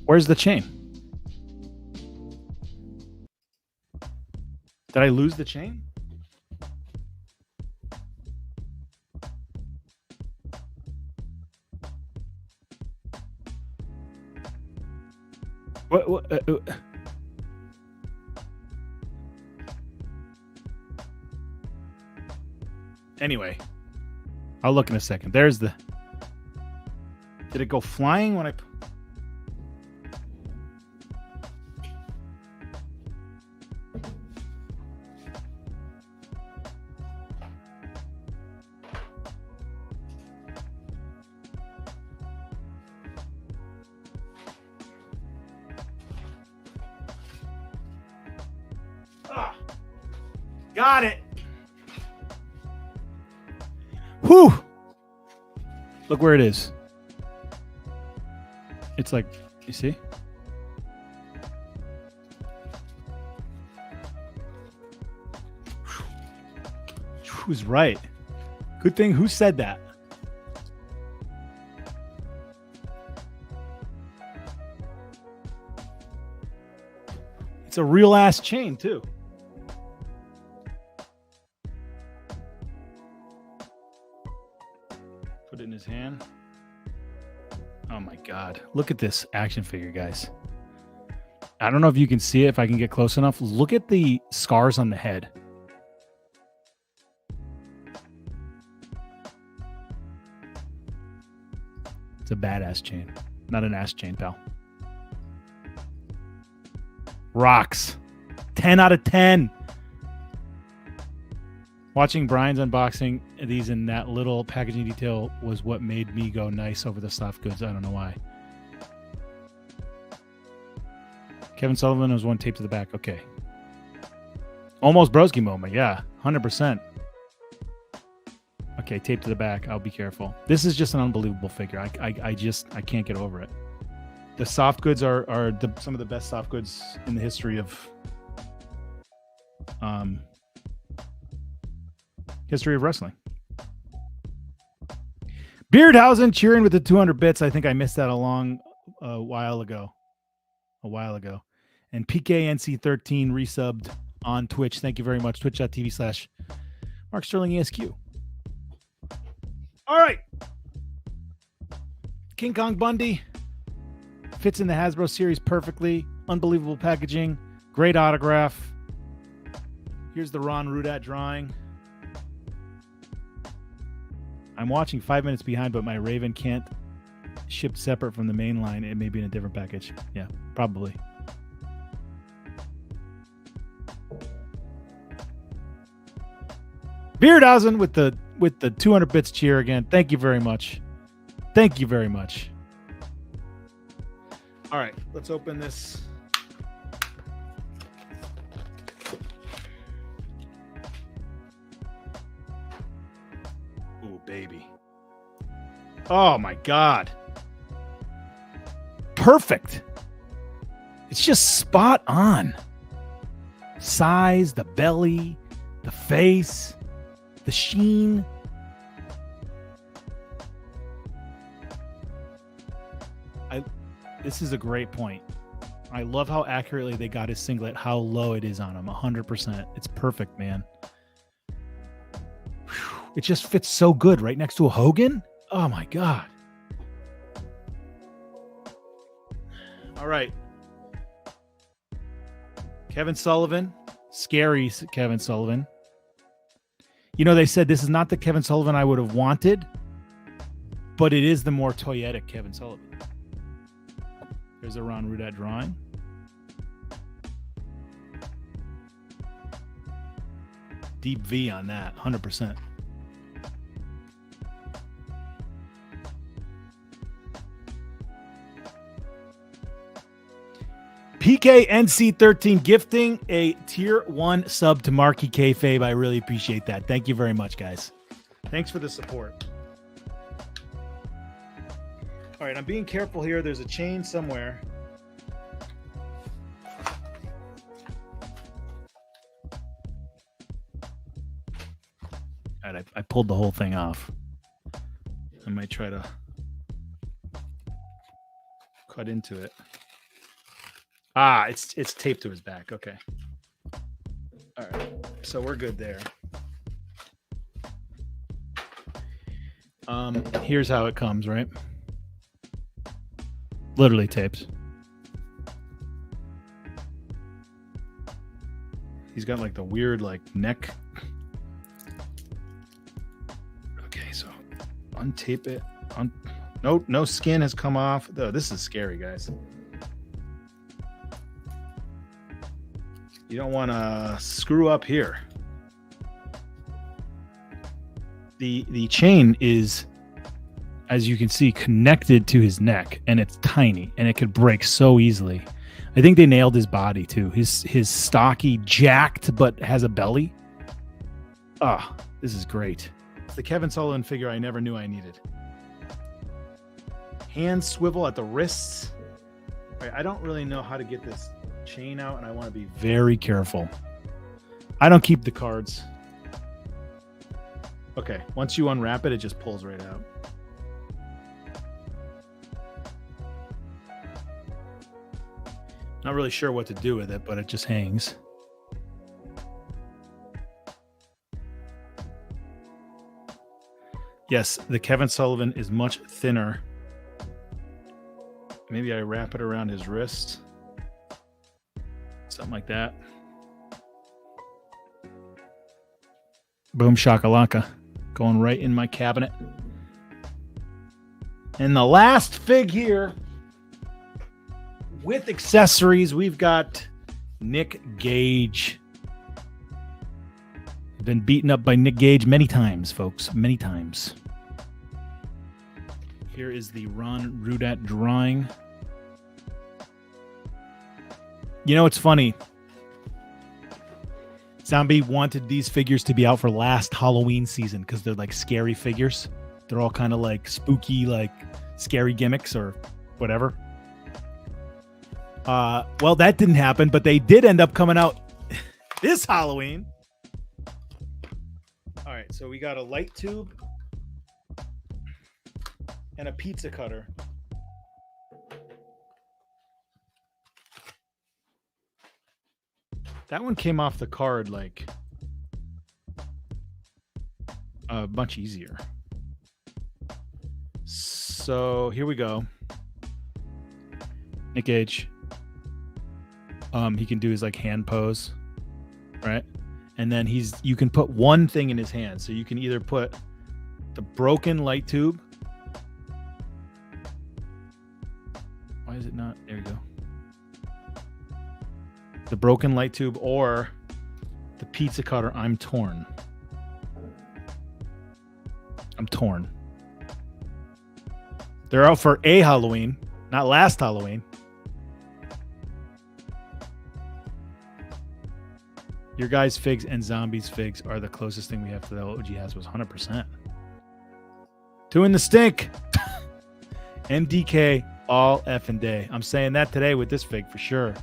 Where's the chain? Did I lose the chain? What Anyway, I'll look in a second. There's the... Did it go flying when I... Got it. Whew. Look where it is. It's like, you see? Who's right? Good thing. Who said that? It's a real ass chain too. Put it in his hand. Oh my God. Look at this action figure, guys. I don't know if you can see it, if I can get close enough. Look at the scars on the head. It's a badass chain. Not an ass chain, pal. Rocks. 10 out of 10. Watching Brian's unboxing these in that little packaging detail was what made me go nice over the soft goods. I don't know why. Kevin Sullivan was one taped to the back. Okay. Almost broski moment. Yeah. 100%. Okay. Taped to the back. I'll be careful. This is just an unbelievable figure. I can't get over it. The soft goods are some of the best soft goods in the history of wrestling. Beardhausen cheering with the 200 bits. I think I missed that a while ago. And PKNC13 resubbed on Twitch. Thank you very much. Twitch.tv/Mark Sterling ESQ. All right. King Kong Bundy fits in the Hasbro series perfectly. Unbelievable packaging. Great autograph. Here's the Ron Rudat drawing. I'm watching 5 minutes behind, but my Raven can't ship separate from the main line. It may be in a different package. Yeah, probably. Beardhausen with the 200 bits cheer again. Thank you very much. Thank you very much. All right, let's open this. Oh, baby. Oh, my God. Perfect. It's just spot on. Size, the belly, the face, the sheen. This is a great point. I love how accurately they got his singlet, how low it is on him. 100%. It's perfect, man. It just fits so good right next to a Hogan. Oh, my God. All right. Kevin Sullivan, Scary Kevin Sullivan. You know, they said this is not the Kevin Sullivan I would have wanted, but it is the more toyetic Kevin Sullivan. There's a Ron Rudat drawing. Deep V on that, 100%. PKNC13 gifting a tier 1 sub to Marky Kayfabe. I really appreciate that. Thank you very much, guys. Thanks for the support. All right, I'm being careful here. There's a chain somewhere. All right, I pulled the whole thing off. I might try to cut into it. Ah, it's taped to his back. Okay. All right. So we're good there. Here's how it comes, right? Literally taped. He's got like the weird like neck. Okay, so untape it. No skin has come off. Oh, this is scary, guys. You don't want to screw up here. The chain is, as you can see, connected to his neck, and it's tiny, and it could break so easily. I think they nailed his body too. His stocky, jacked, but has a belly. Ah, this is great. It's the Kevin Sullivan figure I never knew I needed. Hand swivel at the wrists. All right, I don't really know how to get this chain out, and I want to be very careful. I don't keep the cards. Okay, once you unwrap it, it just pulls right out. Not really sure what to do with it, but it just hangs. Yes, the Kevin Sullivan is much thinner. Maybe I wrap it around his wrist. Something like that. Boom shakalaka. Going right in my cabinet. And the last fig here with accessories, we've got Nick Gage. Been beaten up by Nick Gage many times, folks. Many times. Here is the Ron Rudat drawing. You know, it's funny. Zombie wanted these figures to be out for last Halloween season because they're like scary figures. They're all kind of like spooky, like scary gimmicks or whatever. Well, that didn't happen, but they did end up coming out this Halloween. All right, so we got a light tube and a pizza cutter. That one came off the card like much easier. So here we go. Nick Gage. He can do his like hand pose, right? And then you can put one thing in his hand. So you can either put the broken light tube. Why is it not? There you go. The broken light tube or the pizza cutter. I'm torn. They're out for a Halloween, not last Halloween. Your guys' figs and zombies' figs are the closest thing we have to the OG has was 100%. Two in the stink. MDK all effing day. I'm saying that today with this fig for sure.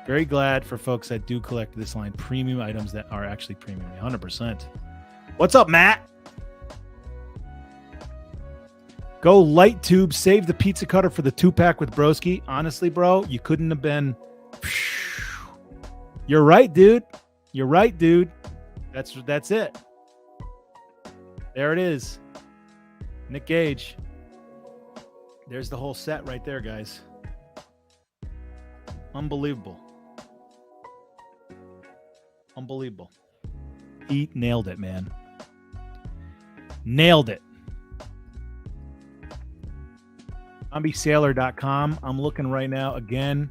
Very glad for folks that do collect this line premium items that are actually premium. 100%. What's up, Matt? Go light tube. Save the pizza cutter for the 2-pack with Broski. Honestly, bro, you couldn't have been... You're right, dude. That's it. There it is. Nick Gage. There's the whole set right there, guys. Unbelievable. Unbelievable. He nailed it, man. Nailed it. zombiesailor.com. I'm looking right now again.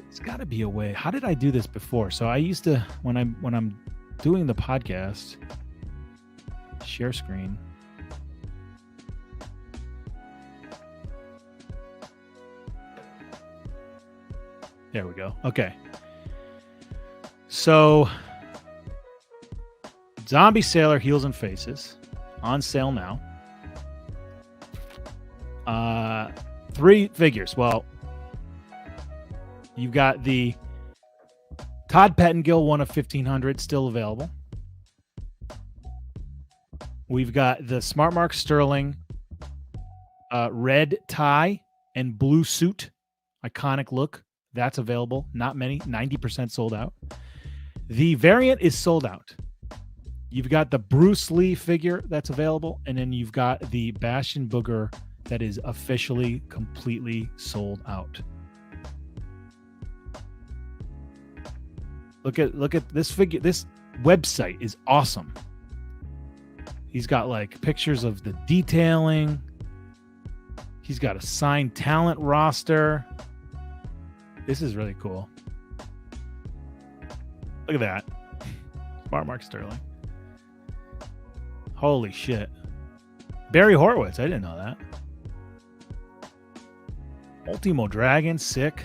It's got to be a way. How did I do this before? So I used to, when I'm doing the podcast, share screen. There we go. Okay. So Zombie Sailor Heels and Faces on sale now. 3 figures. Well, you've got the Todd Pettengill, one of 1,500, still available. We've got the Smart Mark Sterling red tie and blue suit. Iconic look. That's available. Not many. 90% sold out. The variant is sold out. You've got the Bruce Lee figure that's available. And then you've got the Bastion Booger that is officially completely sold out. Look at this figure. This website is awesome. He's got like pictures of the detailing. He's got a signed talent roster. This is really cool. Look at that. Smart Mark Sterling. Holy shit. Barry Horowitz. I didn't know that. Ultimo Dragon. Sick.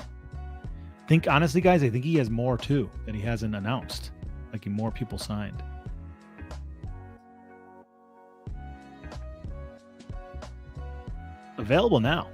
Honestly, guys, I think he has more too that he hasn't announced. Like more people signed. Available now.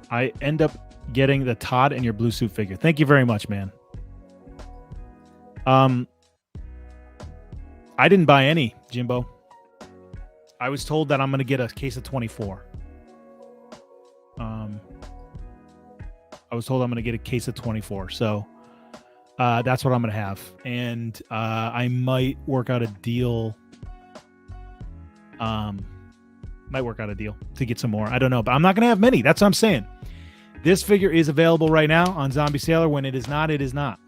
I end up getting the Todd and your blue suit figure. Thank you very much, man. I didn't buy any, Jimbo. I was told that I'm going to get a case of 24. I was told I'm going to get a case of 24. So that's what I'm going to have. And I might work out a deal. Might work out a deal to get some more. I don't know, but I'm not going to have many. That's what I'm saying. This figure is available right now on Zombie Sailor. When it is not, it is not.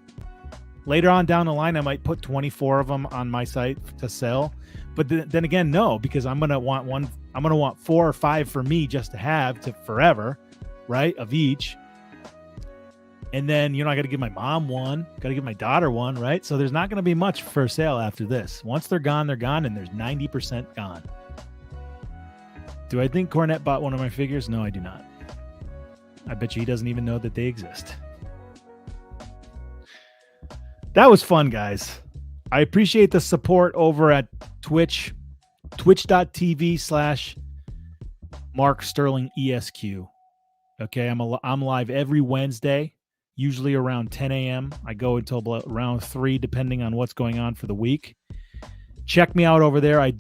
Later on down the line, I might put 24 of them on my site to sell. But then again, no, because I'm going to want one. I'm going to want 4 or 5 for me just to have to forever, right? Of each. And then, I got to give my mom one, got to give my daughter one, right? So there's not going to be much for sale after this. Once they're gone, and there's 90% gone. Do I think Cornette bought one of my figures? No, I do not. I bet you he doesn't even know that they exist. That was fun, guys. I appreciate the support over at Twitch, twitch.tv/Mark Sterling ESQ. Okay, I'm live every Wednesday, usually around 10 a.m. I go until around 3, depending on what's going on for the week. Check me out over there. I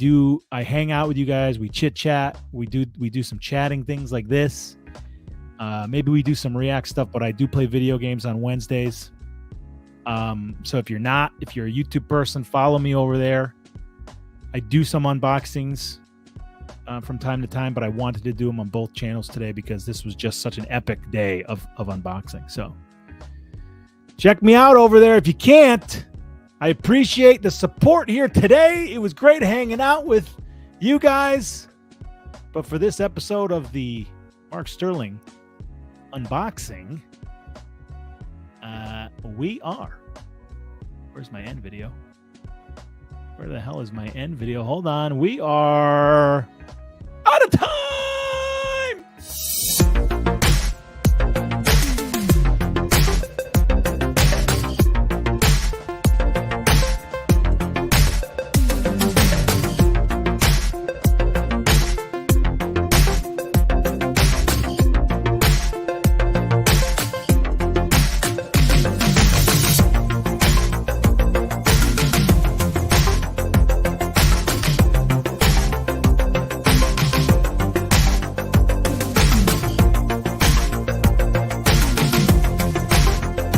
hang out with you guys. We chit chat. We do some chatting things like this. Maybe we do some React stuff, but I do play video games on Wednesdays. So if you're a YouTube person, follow me over there. I do some unboxings from time to time, but I wanted to do them on both channels today because this was just such an epic day of unboxing. So check me out over there if you can't. I appreciate the support here today. It was great hanging out with you guys. But for this episode of the Mark Sterling unboxing, we are... Where's my end video? Where the hell is my end video? Hold on. We are